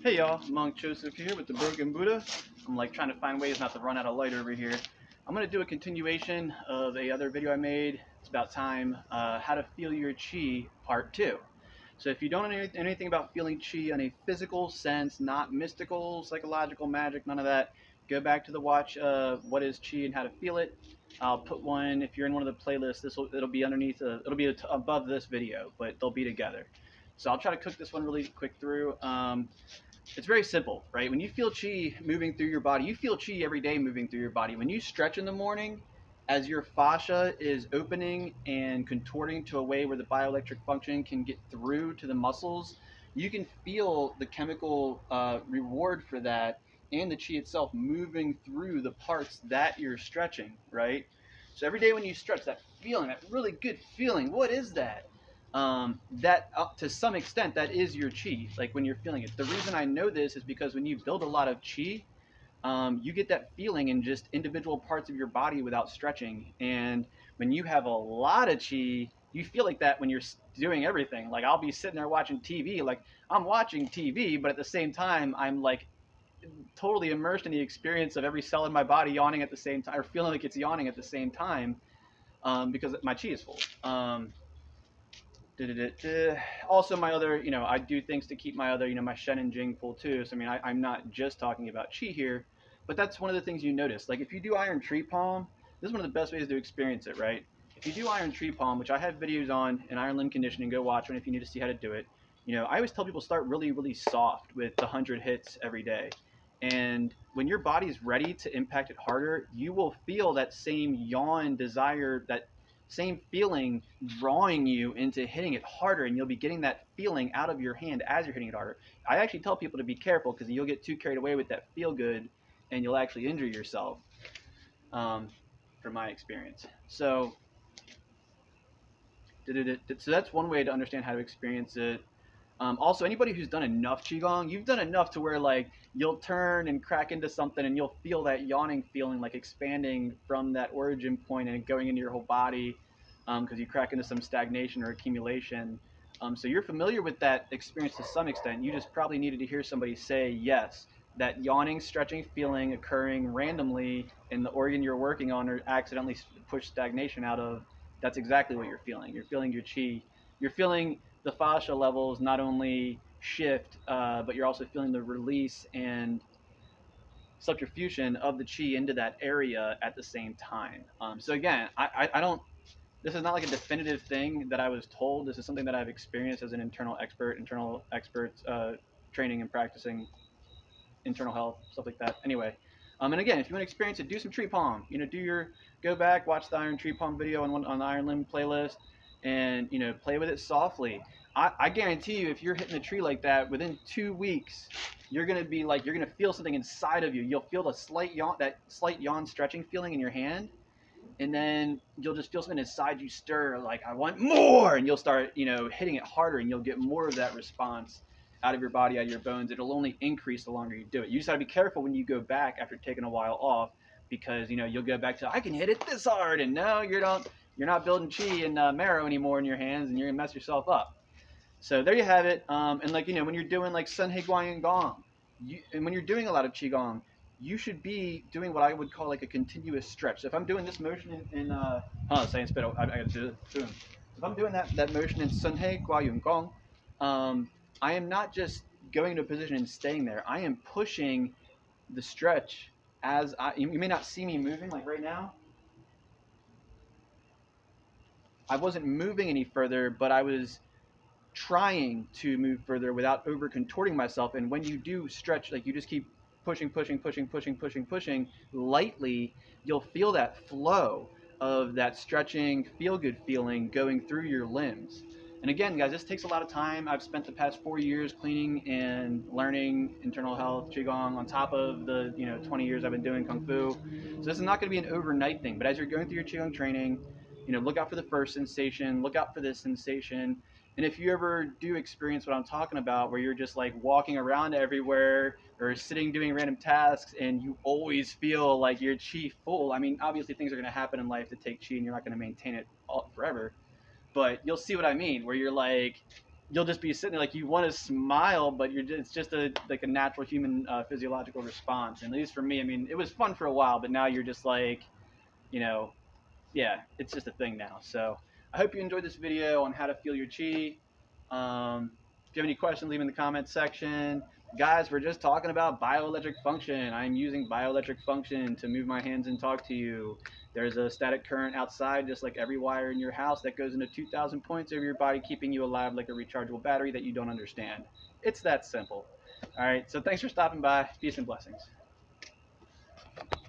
Hey y'all, Monk Joseph here with the Broken Buddha. I'm like trying to find ways not to run out of light over here. I'm going to do a continuation of a other video I made. It's about time, how to feel your chi part 2. So if you don't know anything about feeling chi on a physical sense, not mystical, psychological, magic, none of that, go back to the watch what is chi and how to feel it. I'll put one, if you're in one of the playlists, it'll be underneath, it'll be above this video, but they'll be together. So I'll try to cook this one really quick through. It's very simple, right? When you feel chi moving through your body, you feel chi every day moving through your body. When you stretch in the morning, as your fascia is opening and contorting to a way where the bioelectric function can get through to the muscles, you can feel the chemical reward for that and the chi itself moving through the parts that you're stretching, right? So every day when you stretch, that feeling, that really good feeling, what is that? That to some extent that is your chi, like when you're feeling it. The reason I know this is because when you build a lot of chi, you get that feeling in just individual parts of your body without stretching. And when you have a lot of chi, you feel like that when you're doing everything. Like I'll be sitting there watching TV, like I'm watching TV, but at the same time I'm like totally immersed in the experience of every cell in my body yawning at the same time, or feeling like it's yawning at the same time, because my chi is full. Also, my other, I do things to keep my other, my Shen and Jing full too. So, I mean, I'm not just talking about Qi here, but that's one of the things you notice. Like, if you do Iron Tree Palm, this is one of the best ways to experience it, right? If you do Iron Tree Palm, which I have videos on in Iron Limb Conditioning, go watch one if you need to see how to do it. I always tell people start really, really soft with the 100 hits every day. And when your body's ready to impact it harder, you will feel that same yawn desire, that same feeling drawing you into hitting it harder, and you'll be getting that feeling out of your hand as you're hitting it harder. I actually tell people to be careful because you'll get too carried away with that feel good and you'll actually injure yourself, from my experience. So that's one way to understand how to experience it. Also, anybody who's done enough qigong, you've done enough to where like you'll turn and crack into something and you'll feel that yawning feeling, like expanding from that origin point and going into your whole body, because you crack into some stagnation or accumulation. So you're familiar with that experience to some extent. You just probably needed to hear somebody say, yes, that yawning, stretching feeling occurring randomly in the organ you're working on or accidentally push stagnation out of. That's exactly what you're feeling. You're feeling your chi. You're feeling the fascia levels not only shift, but you're also feeling the release and subterfusion of the chi into that area at the same time. So again, I don't, this is not like a definitive thing that I was told. This is something that I've experienced as an internal expert, training and practicing internal health, stuff like that. Anyway, and again, if you want to experience it, do some tree palm. Go back, watch the Iron Tree Palm video on the Iron Limb playlist, and play with it softly. I guarantee you, if you're hitting a tree like that, within 2 weeks, you're gonna feel something inside of you. You'll feel that slight yawn stretching feeling in your hand, and then you'll just feel something inside you stir, like I want more, and you'll start hitting it harder, and you'll get more of that response out of your body, out of your bones. It'll only increase the longer you do it. You just got to be careful when you go back after taking a while off, because you'll go back to, I can hit it this hard, and no, you're not building chi and marrow anymore in your hands, and you're gonna mess yourself up. So there you have it. And when you're doing like Sun He Guan Gong, and when you're doing a lot of qigong, you should be doing what I would call like a continuous stretch. So if I'm doing this motion saying spit, I gotta do it. Boom. If I'm doing that motion in Sun He Guan Gong, I am not just going into a position and staying there. I am pushing the stretch you may not see me moving like right now. I wasn't moving any further, but I was trying to move further without over contorting myself. And when you do stretch, like you just keep pushing lightly, you'll feel that flow of that stretching, feel good feeling going through your limbs. And again, guys, this takes a lot of time. I've spent the past 4 years cleaning and learning internal health, qigong, on top of the 20 years I've been doing kung fu. So this is not going to be an overnight thing. But as you're going through your qigong training, look out for the first sensation, look out for this sensation. And if you ever do experience what I'm talking about, where you're just like walking around everywhere or sitting doing random tasks and you always feel like your chi full, I mean, obviously things are going to happen in life that take chi and you're not going to maintain it forever. But you'll see what I mean, where you're like, you'll just be sitting there like you want to smile, but it's just a like a natural human physiological response. And at least for me, I mean, it was fun for a while, but now you're just like, you know, yeah, it's just a thing now. So I hope you enjoyed this video on how to feel your chi. If you have any questions, leave in the comments section. Guys, we're just talking about bioelectric function. I'm using bioelectric function to move my hands and talk to you. There's a static current outside, just like every wire in your house, that goes into 2,000 points of your body, keeping you alive like a rechargeable battery that you don't understand. It's that simple. All right, so thanks for stopping by. Peace and blessings.